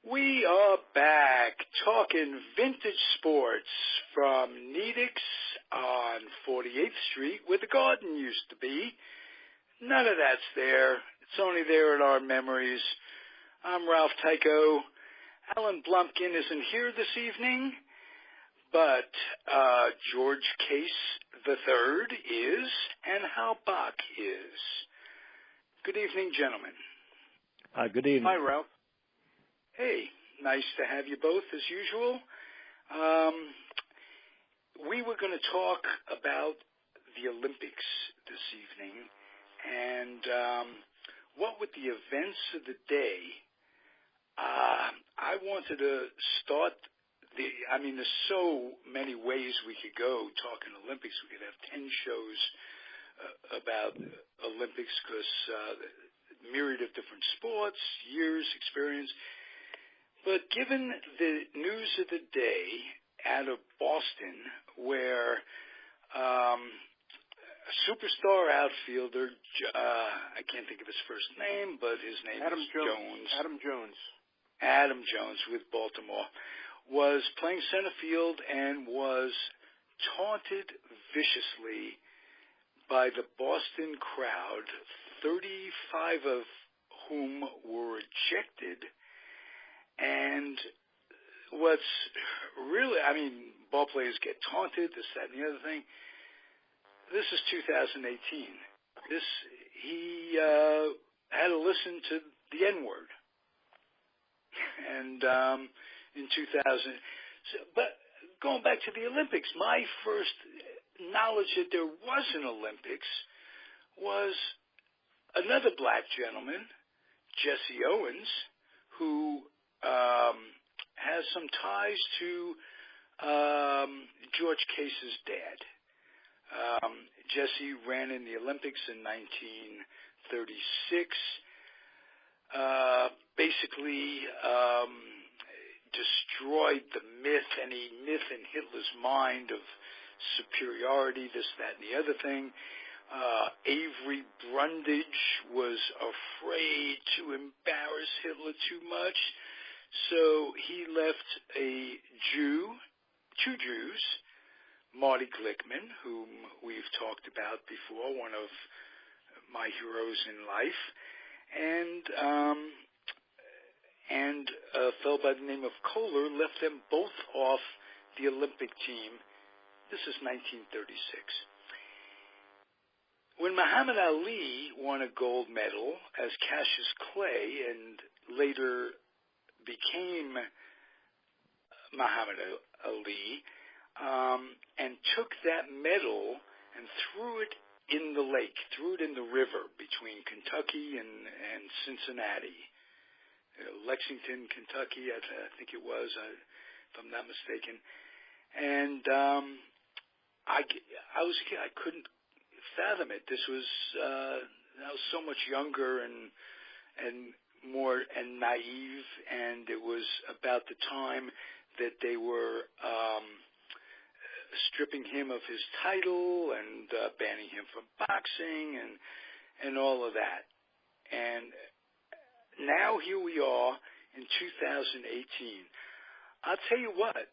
We are back talking vintage sports from Nedick's on 48th Street where the garden used to be. None of that's there. It's only there in our memories. I'm Ralph Tyko. Alan Blumpkin isn't here this evening, but George Case III is, and Hal Bock is. Good evening, gentlemen. Good evening. Hi, Ralph. Hey, nice to have you both as usual. We were going to talk about the Olympics this evening, and what with the events of the day, I wanted to start there's so many ways we could go talking Olympics. We could have 10 shows about Olympics because myriad of different sports, years, experience. But given the news of the day out of Boston, where a superstar outfielder, I can't think of his first name, but his name is Jones. Adam Jones with Baltimore, was playing center field and was taunted viciously by the Boston crowd, 35 of whom were ejected. And what's really, ball players get taunted, this, that, and the other thing. This is 2018. He had to listen to the N-word. And in 2000, but going back to the Olympics, my first knowledge that there was an Olympics was another black gentleman, Jesse Owens, who has some ties to George Case's dad. Jesse ran in the Olympics in 1936, basically destroyed the myth, any myth in Hitler's mind of superiority, this, that, and the other thing. Avery Brundage was afraid to embarrass Hitler too much, so he left two Jews, Marty Glickman, whom we've talked about before, one of my heroes in life, and a fellow by the name of Kohler left them both off the Olympic team. This is 1936. When Muhammad Ali won a gold medal as Cassius Clay and later became Muhammad Ali, and took that medal and threw it in the lake, threw it in the river between Kentucky and Cincinnati. Lexington, Kentucky, I think it was, if I'm not mistaken. And I was a kid. I couldn't fathom it. This was I was so much younger and more and naive, and it was about the time that they were stripping him of his title and banning him from boxing and all of that. And now here we are in 2018. I'll tell you what,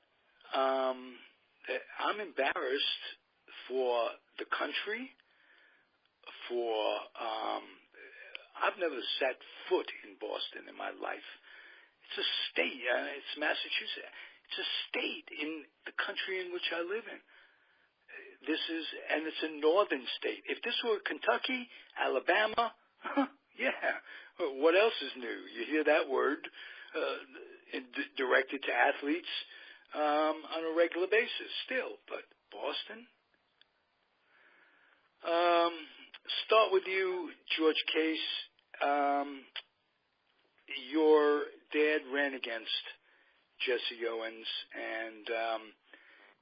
I'm embarrassed for the country, I've never set foot in Boston in my life. It's a state, it's Massachusetts. It's a state in the country in which I live in. And it's a northern state. If this were Kentucky, Alabama, yeah, what else is new? You hear that word directed to athletes on a regular basis still, but Boston? Start with you, George Case. Your dad ran against Jesse Owens, and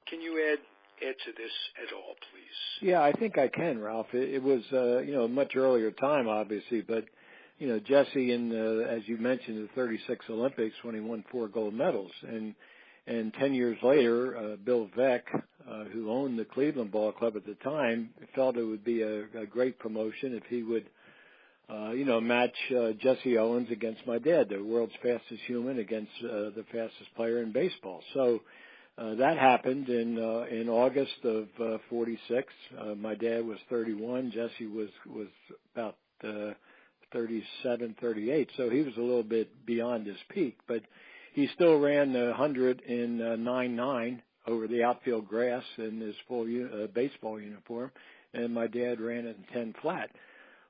can you add to this at all, please? Yeah, I think I can, Ralph. It was a much earlier time, obviously, but Jesse as you mentioned, the '36 Olympics when he won 4 gold medals, and 10 years later, Bill Veeck, who owned the Cleveland Ball Club at the time, felt it would be a great promotion if he would match Jesse Owens against my dad, the world's fastest human, against the fastest player in baseball. So that happened in August of 46. My dad was 31. Jesse was about 37, 38. So he was a little bit beyond his peak, but he still ran the 100 in 9.9 over the outfield grass in his full baseball uniform, and my dad ran it in 10 flat.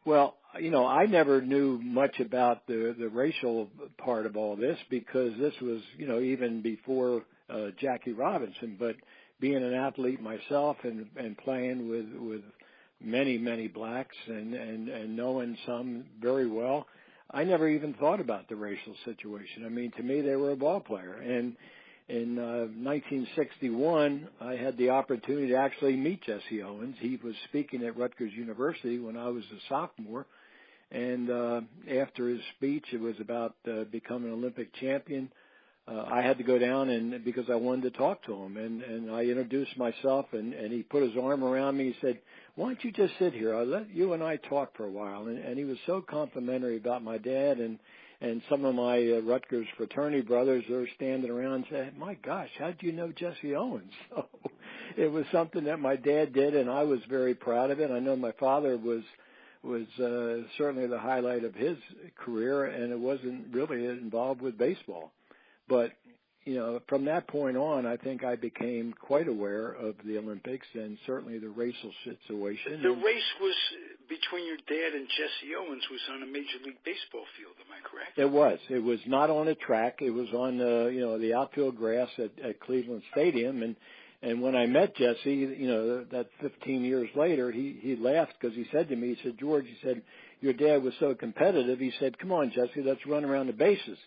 Well, I never knew much about the racial part of all this because this was, even before Jackie Robinson. But being an athlete myself and playing with many, many blacks and knowing some very well, I never even thought about the racial situation. I mean, to me, they were a ball player. And in 1961, I had the opportunity to actually meet Jesse Owens. He was speaking at Rutgers University when I was a sophomore. And after his speech, it was about becoming an Olympic champion. I had to go down because I wanted to talk to him. And I introduced myself, and he put his arm around me. He said, "Why don't you just sit here? I'll let you and I talk for a while." And he was so complimentary about my dad and some of my Rutgers fraternity brothers are standing around and saying, "My gosh, how did you know Jesse Owens?" So it was something that my dad did, and I was very proud of it. I know my father was certainly the highlight of his career, and it wasn't really involved with baseball. But, from that point on, I think I became quite aware of the Olympics and certainly the racial situation. The race was between your dad and Jesse Owens was on a Major League Baseball field, am I correct? It was. It was not on a track. It was on, the outfield grass at Cleveland Stadium. And when I met Jesse, that 15 years later, he laughed because he said to me, he said, "George," he said, "your dad was so competitive." He said, "Come on, Jesse, let's run around the bases."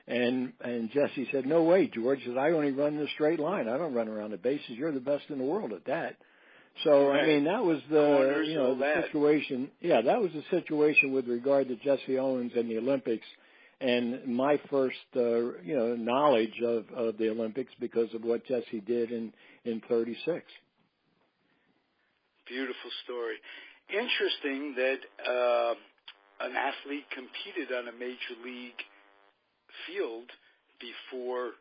And Jesse said, "No way, George." He said, "I only run in a straight line. I don't run around the bases. You're the best in the world at that." So, right. I mean, that was the situation. Yeah, that was the situation with regard to Jesse Owens and the Olympics and my first, knowledge of the Olympics because of what Jesse did in 36. Beautiful story. Interesting that an athlete competed on a major league field before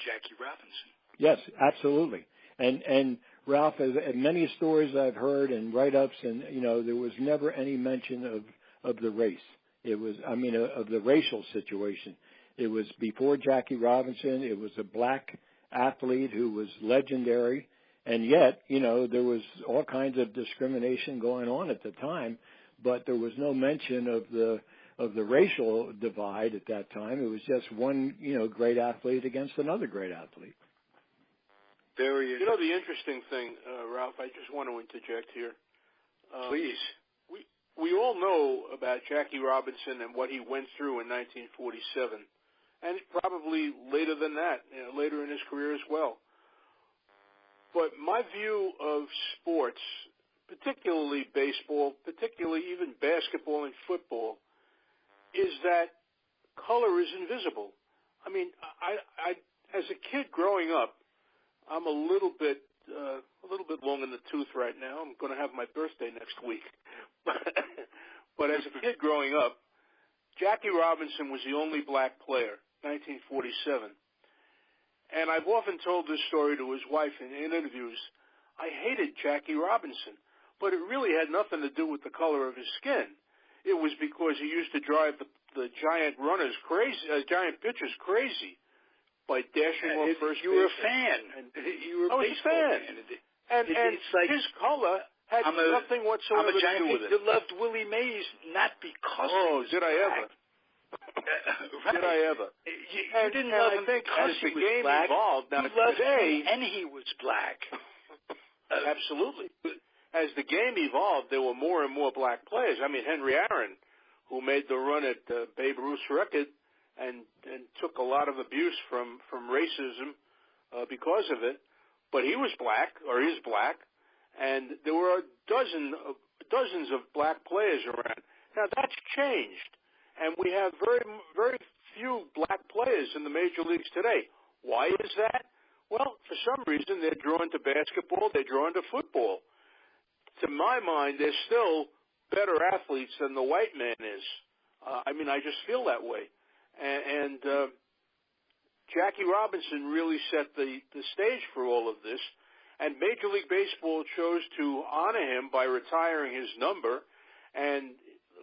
Jackie Robinson. Yes, absolutely. And Ralph, as many stories I've heard and write-ups, and there was never any mention of the race. It was, of the racial situation. It was before Jackie Robinson. It was a black athlete who was legendary, and yet, there was all kinds of discrimination going on at the time, but there was no mention of the racial divide at that time. It was just one, great athlete against another great athlete. Very. The interesting thing, Ralph, I just want to interject here. Please. We all know about Jackie Robinson and what he went through in 1947, and probably later than that, later in his career as well. But my view of sports, particularly baseball, particularly even basketball and football, is that color is invisible. I mean, I as a kid growing up, I'm a little bit long in the tooth right now. I'm going to have my birthday next week. But as a kid growing up, Jackie Robinson was the only black player, 1947. And I've often told this story to his wife in interviews. I hated Jackie Robinson, but it really had nothing to do with the color of his skin. It was because he used to drive the giant runners crazy, giant pitchers crazy by dashing off first base. You were a fan. You were a baseball fan. And it's like his color had nothing whatsoever to do with it. You loved Willie Mays not because he was did I ever? Right. Did I ever? You didn't love him because he was black. Evolved, now you loved today, him and he was black. Absolutely. As the game evolved, there were more and more black players. I mean, Henry Aaron, who made the run at Babe Ruth's record and took a lot of abuse from racism because of it, but he was black, or is black, and there were dozens of black players around. Now, that's changed, and we have very, very few black players in the major leagues today. Why is that? Well, for some reason, they're drawn to basketball, they're drawn to football. To my mind, there's still better athletes than the white man is. I just feel that way. And Jackie Robinson really set the stage for all of this. And Major League Baseball chose to honor him by retiring his number. And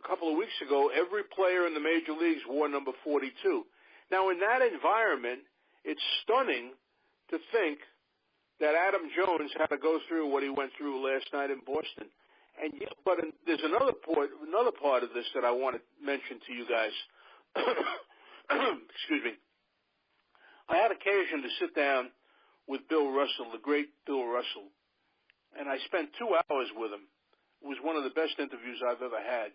a couple of weeks ago, every player in the major leagues wore number 42. Now, in that environment, it's stunning to think that Adam Jones had to go through what he went through last night in Boston. But there's another part of this that I want to mention to you guys. Excuse me. I had occasion to sit down with Bill Russell, the great Bill Russell, and I spent 2 hours with him. It was one of the best interviews I've ever had.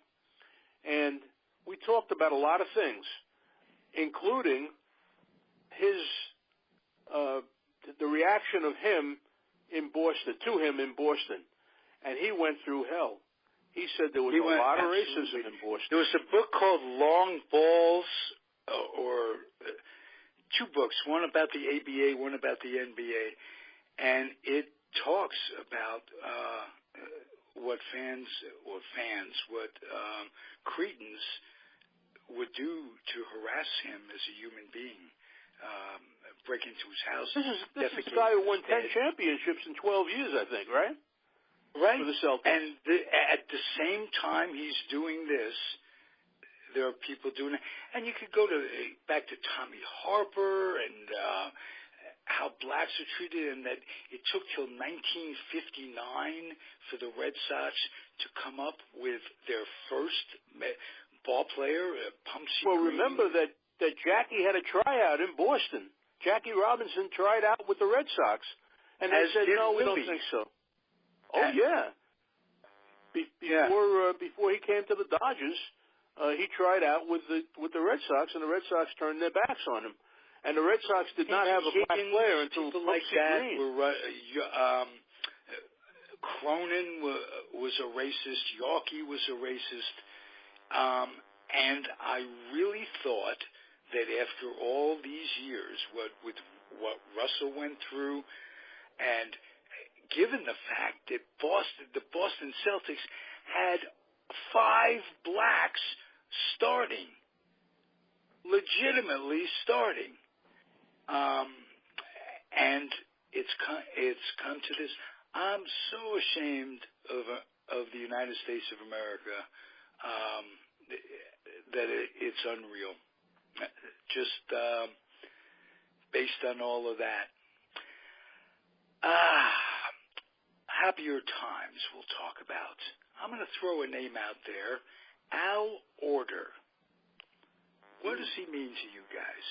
And we talked about a lot of things, including the reaction of him in Boston, and he went through hell. He said there was a lot of racism in Boston. There was a book called Long Balls, or 2 books, one about the ABA, one about the NBA, and it talks about what Cretans would do to harass him as a human being, break into his house. This is a guy who won 10 championships in 12 years, I think, right? Right. For the Celtics. And at the same time he's doing this, there are people doing it. And you could go back to Tommy Harper and how blacks are treated, and that it took till 1959 for the Red Sox to come up with their first ball player, Pumpsie Well, Green. remember that Jackie had a tryout in Boston. Jackie Robinson tried out with the Red Sox, and they said, no, we don't think so. Oh, yeah. Before he came to the Dodgers, he tried out with the Red Sox, and the Red Sox turned their backs on him. And the Red Sox did not have a black player until people like that Green. Cronin was a racist. Yawkey was a racist. And I really thought that after all these years, with what Russell went through, and given the fact that the Boston Celtics had 5 blacks starting, legitimately starting, and it's come to this. I'm so ashamed of the United States of America that it's unreal. Just based on all of that. Happier times we'll talk about. I'm going to throw a name out there. Al Order. What does he mean to you guys?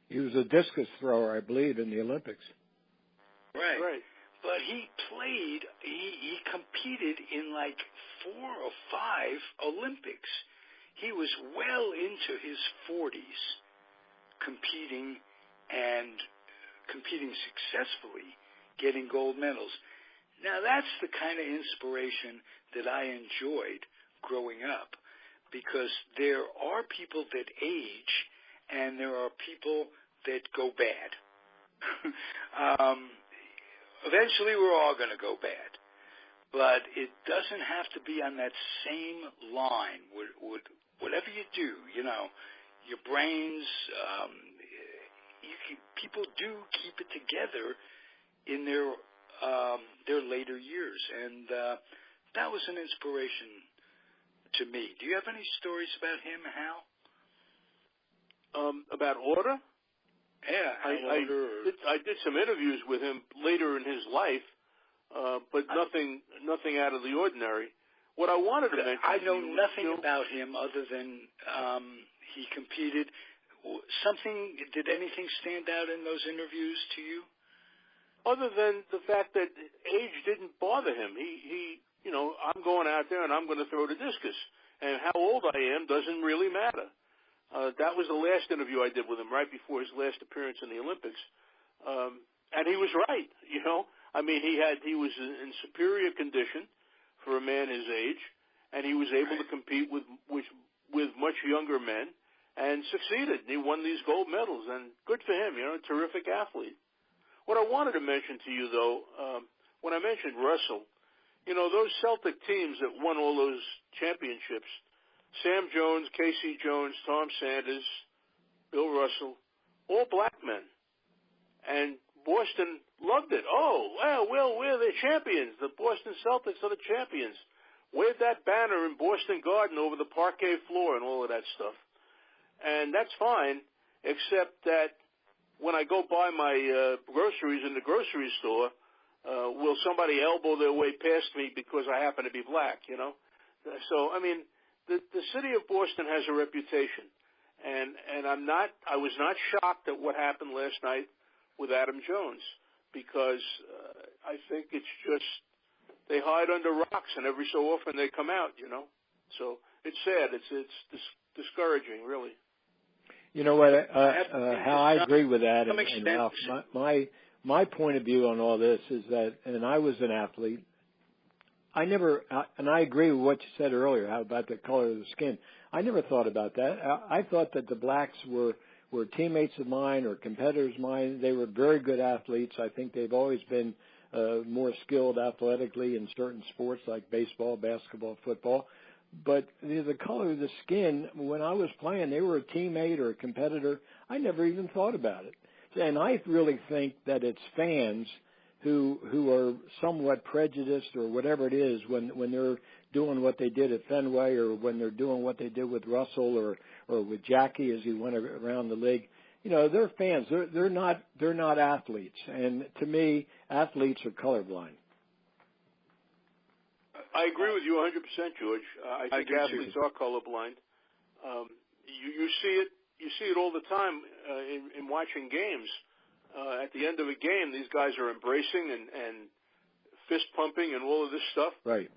He was a discus thrower, I believe, in the Olympics. Right. But he competed in like 4 or 5 Olympics. He was well into his 40s competing successfully, getting gold medals. Now, that's the kind of inspiration that I enjoyed growing up, because there are people that age and there are people that go bad. Eventually, we're all going to go bad. But it doesn't have to be on that same line. Whatever you do, your brains, people do keep it together in their later years, and that was an inspiration to me. Do you have any stories about him, Hal? About Order? Yeah, I did some interviews with him later in his life, but nothing out of the ordinary. What I wanted to mention, I know nothing about him other than he competed. Did anything stand out in those interviews to you? Other than the fact that age didn't bother him. He I'm going out there and I'm going to throw the discus, and how old I am doesn't really matter. That was the last interview I did with him, right before his last appearance in the Olympics, and he was right. He was in superior condition for a man his age, and he was able to compete with much younger men, and succeeded. He won these gold medals, and good for him. A terrific athlete. What I wanted to mention to you, though, when I mentioned Russell, You know, those Celtic teams that won all those championships, Sam Jones, Casey Jones, Tom Sanders, Bill Russell, all black men. And Boston loved it. Oh, well, we're the champions. The Boston Celtics are the champions. Wave that banner in Boston Garden over the parquet floor and all of that stuff. And that's fine, except that when I go buy my groceries in the grocery store, will somebody elbow their way past me because I happen to be black, you know? So, I mean, the city of Boston has a reputation. And I was not shocked at what happened last night with Adam Jones, because I think it's just they hide under rocks, and every so often they come out, you know. So it's sad. It's discouraging, really. You know what? How I agree with that, and Ralph, my point of view on all this is that, and I was an athlete. And I agree with what you said earlier, how about the color of the skin. I never thought about that. I thought that the blacks were teammates of mine or competitors of mine. They were very good athletes. I think they've always been more skilled athletically in certain sports like baseball, basketball, football. But the color of the skin, when I was playing, they were a teammate or a competitor. I never even thought about it. And I really think that it's fans who are somewhat prejudiced or whatever it is when they're doing what they did at Fenway, or when they're doing what they did with Russell or with Jackie as he went around the league. You know, they're fans. They're not athletes. And to me, athletes are colorblind. I agree with you 100%, George. I think athletes are colorblind. You see it all the time in watching games. At the end of a game, these guys are embracing and fist pumping and all of this stuff. Right.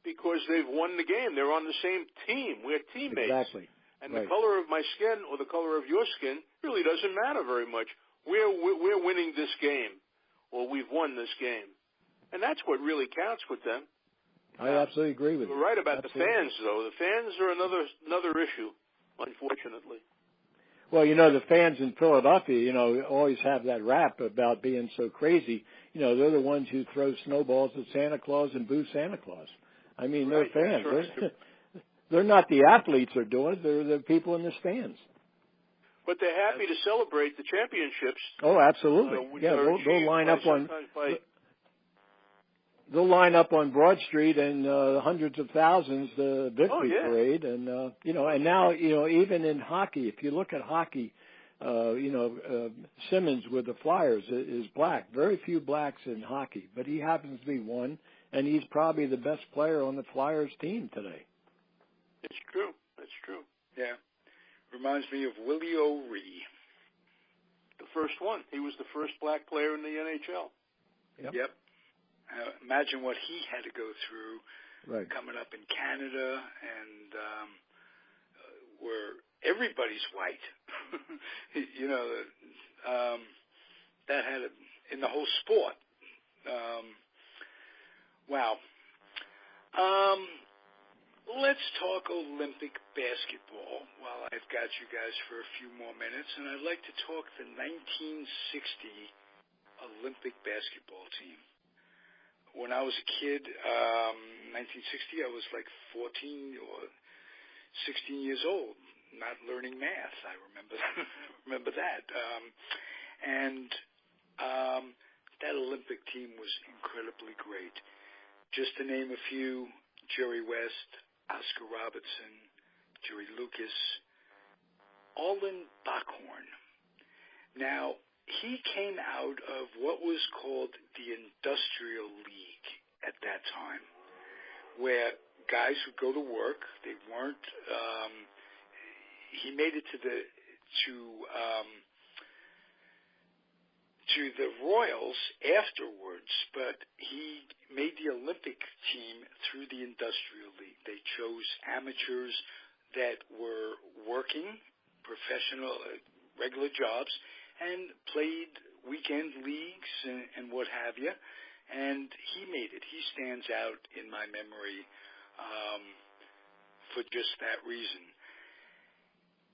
Because they've won the game. They're on the same team. We're teammates. Exactly. And the color of my skin or the color of your skin really doesn't matter very much. We're winning this game, or we've won this game. And that's what really counts with them. I absolutely agree with you. You're right about the fans, though. The fans are another issue, unfortunately. Well, you know, the fans in Philadelphia, you know, always have that rap about being so crazy. You know, they're the ones who throw snowballs at Santa Claus and boo Santa Claus. I mean, they're fans. They're not the athletes are doing it. They're the people in the stands. But they're happy to celebrate the championships. Oh, absolutely. They'll line up on... They'll line up on Broad Street and hundreds of thousands, the victory parade, and you know, and now, you know, even in hockey, if you look at hockey, Simmons with the Flyers is black. Very few blacks in hockey, but he happens to be one, and he's probably the best player on the Flyers team today. It's true. That's true. Yeah, reminds me of Willie O'Ree, the first one. He was the first black player in the NHL. Yep. Imagine what he had to go through coming up in Canada, and where everybody's white. You know, that had in the whole sport. Wow. Let's talk Olympic basketball while I've got you guys for a few more minutes, and I'd like to talk the 1960 Olympic basketball team. When I was a kid, 1960, I was like 14 or 16 years old, not learning math. I remember that. That Olympic team was incredibly great. Just to name a few: Jerry West, Oscar Robertson, Jerry Lucas, Olin Bockhorn. Now, he came out of what was called the Industrial League at that time, where guys would go to work. They weren't. He made it to the Royals afterwards, but he made the Olympic team through the Industrial League. They chose amateurs that were working professional, regular jobs, and played weekend leagues and what have you, and he made it. He stands out in my memory for just that reason.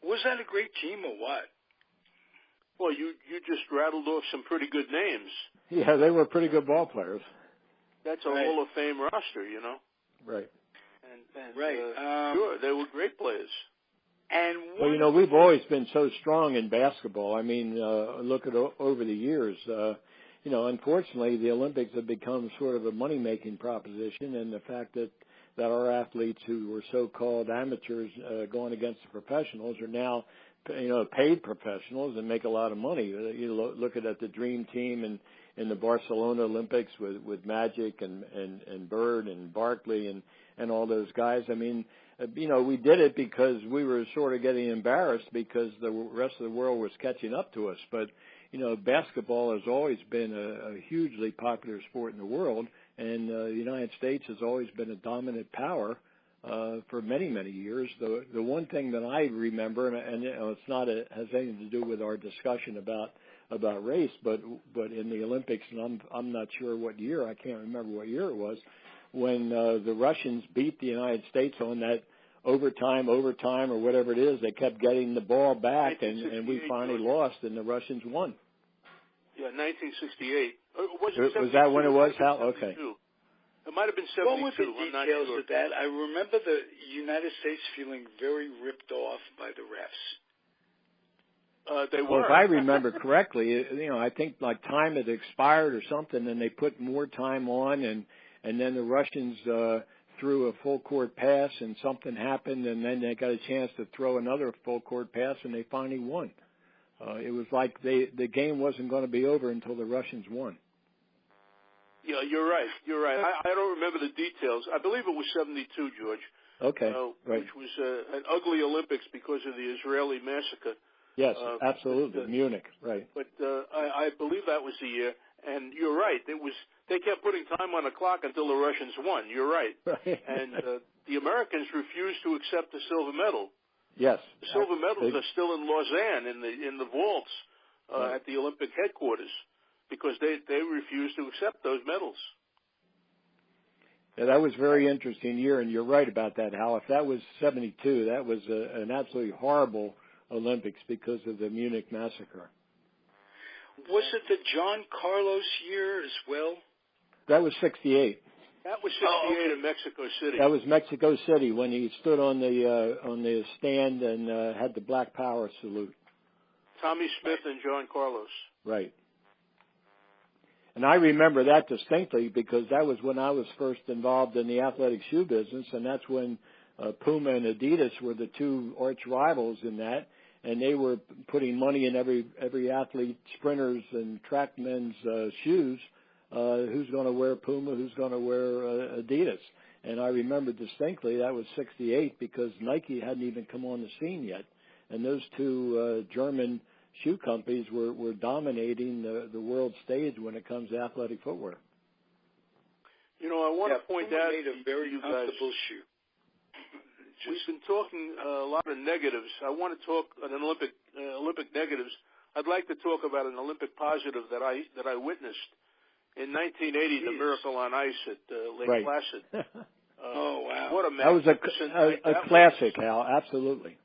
Was that a great team or what? Well, you just rattled off some pretty good names. Yeah, they were pretty good ball players. that's a Hall of Fame roster, you know. Right. And right. Sure, they were great players. And well, you know, we've always been so strong in basketball. I mean, look at over the years. You know, unfortunately, the Olympics have become sort of a money-making proposition, and the fact that our athletes who were so-called amateurs going against the professionals are now, you know, paid professionals and make a lot of money. You look at the Dream Team in the Barcelona Olympics with Magic and Bird and Barkley and all those guys. I mean, you know, we did it because we were sort of getting embarrassed because the rest of the world was catching up to us. But, you know, basketball has always been a hugely popular sport in the world, and the United States has always been a dominant power for many, many years. The one thing that I remember, and you know, it's not has anything to do with our discussion about race, but in the Olympics, and I'm not sure what year, I can't remember what year it was, when the Russians beat the United States on that overtime or whatever it is. They kept getting the ball back, and we finally lost, and the Russians won. Yeah, 1968. Was that when it was, Hal? Okay. It might have been 72. What were the details of that? I remember the United States feeling very ripped off by the refs. They were. Well, if I remember correctly, you know, I think like time had expired or something, and they put more time on, and then the Russians threw a full court pass, and something happened, and then they got a chance to throw another full court pass, and they finally won. It was like the game wasn't going to be over until the Russians won. Yeah, you're right. I don't remember the details. I believe it was 72, George. Okay, right. Which was an ugly Olympics because of the Israeli massacre. Yes, absolutely. Munich, right. But I believe that was the year. And you're right. They kept putting time on the clock until the Russians won. You're right. Right. And the Americans refused to accept the silver medal. Yes. The silver medals are still in Lausanne in the vaults at the Olympic headquarters because they refused to accept those medals. Yeah, that was a very interesting year, and you're right about that, Hal. If that was 72, that was an absolutely horrible Olympics because of the Munich massacre. Was it the John Carlos year as well? That was 68. That was 68 in Mexico City. That was Mexico City when he stood on the stand and had the Black Power salute. Tommy Smith and John Carlos. Right. And I remember that distinctly because that was when I was first involved in the athletic shoe business, and that's when Puma and Adidas were the two arch rivals in that, and they were putting money in every athlete, sprinters and trackmen's shoes. Who's going to wear Puma? Who's going to wear Adidas? And I remember distinctly that was 68 because Nike hadn't even come on the scene yet, and those two German shoe companies were dominating the world stage when it comes to athletic footwear. You know, I want to point Puma out made a very comfortable shoe. We've been talking a lot of negatives. I want to talk an Olympic negatives. I'd like to talk about an Olympic positive that I witnessed in 1980, the Miracle on Ice at Lake Placid. Oh wow! What a that was a classic, Hal. Absolutely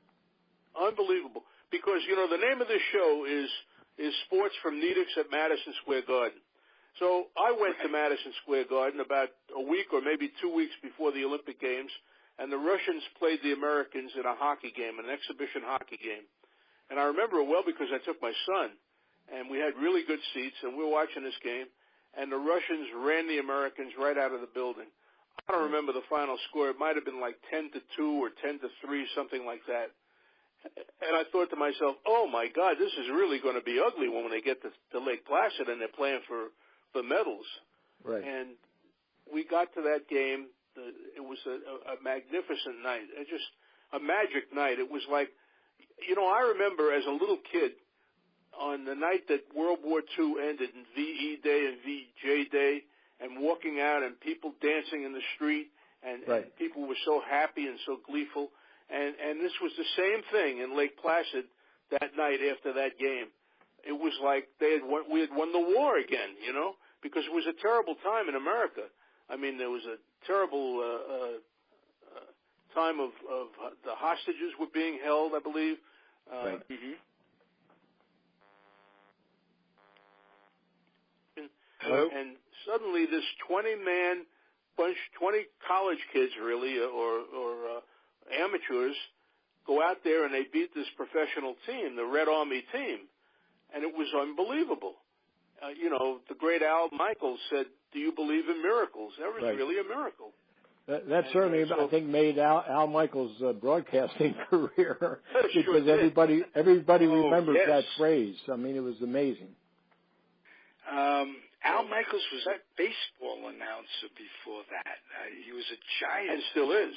unbelievable. Because you know the name of this show is Sports from Nedick at Madison Square Garden. So I went to Madison Square Garden about a week or maybe 2 weeks before the Olympic Games. And the Russians played the Americans in a hockey game, an exhibition hockey game. And I remember it well because I took my son, and we had really good seats, and we were watching this game, and the Russians ran the Americans right out of the building. I don't remember the final score. It might have been like 10-2 or 10-3, something like that. And I thought to myself, oh, my God, this is really going to be ugly when they get to Lake Placid and they're playing for medals. Right. And we got to that game. It was a magnificent night, just a magic night. It was like, you know, I remember as a little kid on the night that World War II ended and VE Day and VJ Day and walking out and people dancing in the street and people were so happy and so gleeful. And this was the same thing in Lake Placid that night after that game. It was like we had won the war again, you know, because it was a terrible time in America. I mean, there was a terrible time of the hostages were being held, I believe. Hello? And suddenly see this 20-man bunch, 20 college kids really, or amateurs, go out there and they beat this professional team, the Red Army team, and it was unbelievable. The great Al Michaels said, "Do you believe in miracles?" That was really a miracle. That certainly, I think, made Al Michaels' broadcasting career because everybody remembers that phrase. I mean, it was amazing. Al Michaels was a baseball announcer before that. He was a Giants and still is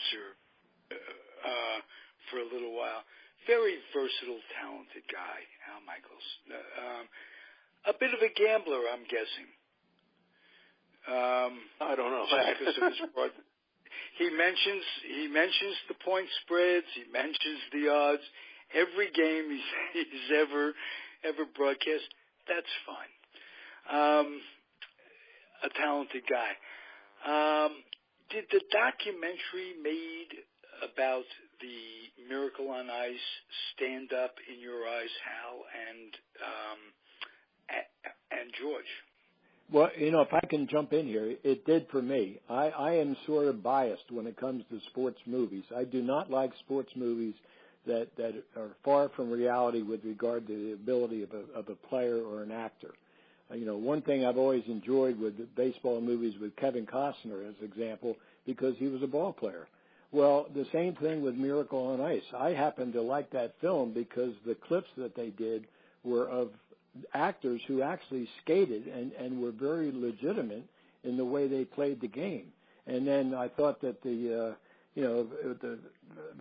for a little while. Very versatile, talented guy, Al Michaels. A bit of a gambler, I'm guessing. I don't know. Because of his broad. He mentions the point spreads. He mentions the odds. Every game he's ever broadcast. That's fine. A talented guy. Did the documentary made about the Miracle on Ice stand up in your eyes, Hal and George? Well, if I can jump in here, it did for me. I am sort of biased when it comes to sports movies. I do not like sports movies that are far from reality with regard to the ability of a player or an actor. One thing I've always enjoyed with the baseball movies with Kevin Costner, as an example, because he was a ball player. Well, the same thing with Miracle on Ice. I happen to like that film because the clips that they did were of actors who actually skated and were very legitimate in the way they played the game. And then I thought that the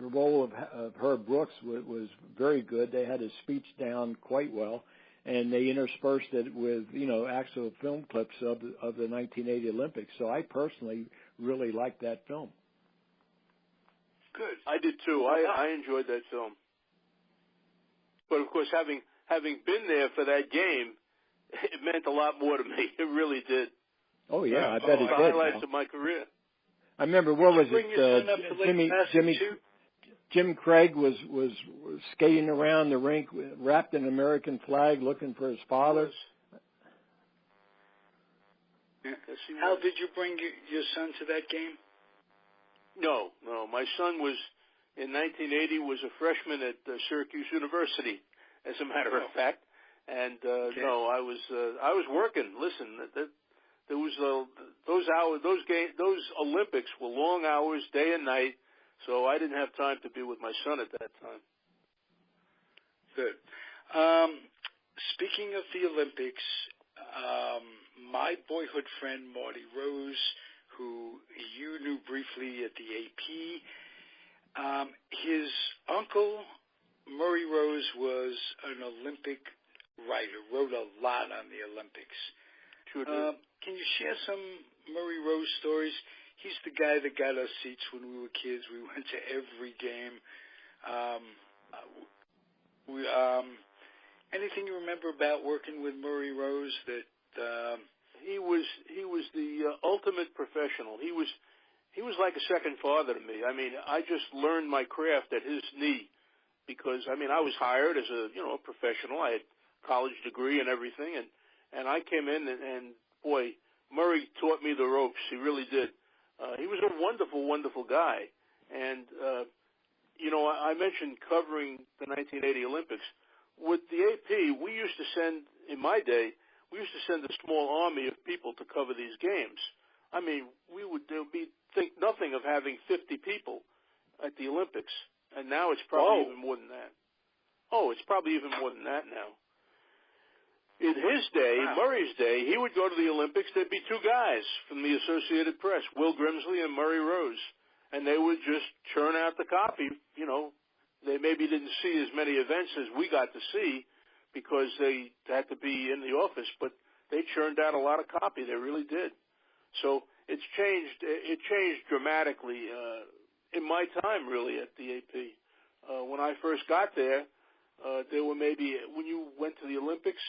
role of Herb Brooks was very good. They had his speech down quite well, and they interspersed it with actual film clips of the 1980 Olympics. So I personally really liked that film. Good. I did too. I enjoyed that film. But of course, having been there for that game, it meant a lot more to me. It really did. Oh yeah, I bet it did. Highlights of my career. I remember Jim Craig was skating around the rink wrapped in an American flag, looking for his father. Yeah. Hal, did you bring your son to that game? No. My son was in 1980 was a freshman at Syracuse University, as a matter of fact. And no, I was working. Listen, there was those hours, those Olympics were long hours, day and night. So I didn't have time to be with my son at that time. Good. Speaking of the Olympics, my boyhood friend Marty Rose, who you knew briefly at the AP, his uncle Murray Rose was an Olympic writer, wrote a lot on the Olympics. Sure did. Can you share some Murray Rose stories? He's the guy that got us seats when we were kids. We went to every game. Anything you remember about working with Murray Rose that he was the ultimate professional. He was like a second father to me. I mean, I just learned my craft at his knee because I was hired as a professional. I had college degree and everything, and I came in and boy, Murray taught me the ropes. He really did. He was a wonderful, wonderful guy. And, I mentioned covering the 1980 Olympics. With the AP, we used to send, in my day, a small army of people to cover these games. I mean, think nothing of having 50 people at the Olympics. And now it's probably even more than that. Oh, it's probably even more than that now. In his day, Murray's day, he would go to the Olympics. There'd be two guys from the Associated Press, Will Grimsley and Murray Rose, and they would just churn out the copy. They maybe didn't see as many events as we got to see because they had to be in the office, but they churned out a lot of copy. They really did. So it's changed. It changed dramatically in my time, really, at the AP. When I first got there, there were maybe when you went to the Olympics.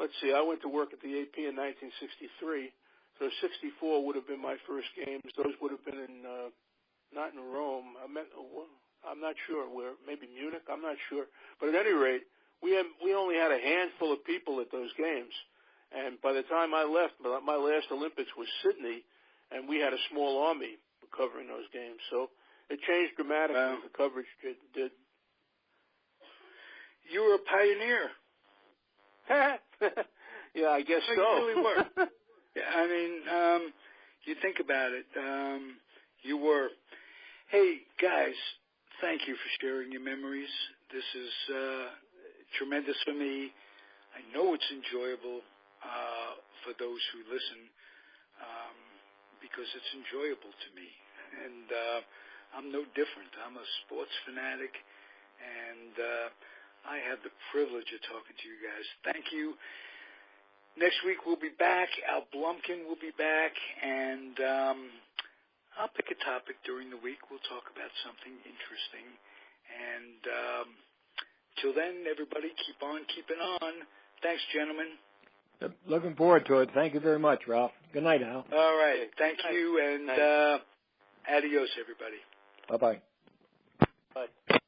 Let's see, I went to work at the AP in 1963, so 64 would have been my first games. Those would have been not in Rome. I'm not sure where, maybe Munich, I'm not sure. But at any rate, we only had a handful of people at those games. And by the time I left, my last Olympics was Sydney, and we had a small army covering those games. So it changed dramatically. Wow. The coverage did. You were a pioneer. Yeah, I guess so. You really were. Yeah, I mean, you think about it. You were. Hey, guys, thank you for sharing your memories. This is tremendous for me. I know it's enjoyable for those who listen because it's enjoyable to me. And I'm no different. I'm a sports fanatic, and I have the privilege of talking to you guys. Thank you. Next week we'll be back. Al Blumkin will be back, and I'll pick a topic during the week. We'll talk about something interesting. And till then, everybody, keep on keeping on. Thanks, gentlemen. Looking forward to it. Thank you very much, Ralph. Good night, Al. All right. Thank you, and adios, everybody. Bye-bye. Bye.